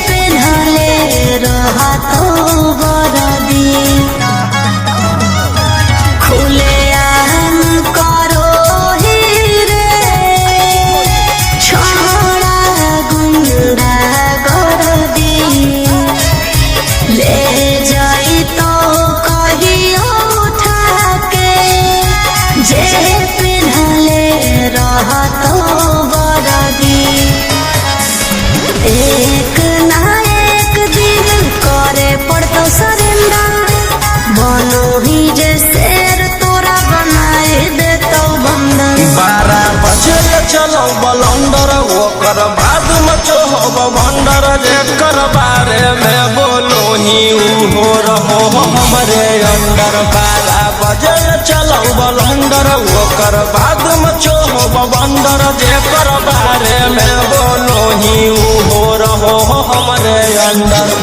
पेन्हले रहतो बरदी खुले आम करो ही रे छोड़ा गुंडा गरदी ले जाई तो कहियो उठा के जे पेन्हले रहतो बरदी एक ना एक दिन करे पड़तो सरेंडर बनो ही जे शेर तोरा बनाए देतो बंदर 12 बजे चलो बलंदर ओकर बाद मचो हो भंडर जेकर बारे में बोलो ही हो रहो हमरे अंदर 12 बजे चलो बलंदर ओकर बाद मचो हो भंडर जेकर बारे में बोलो ही हो रहो हमरे अंदर।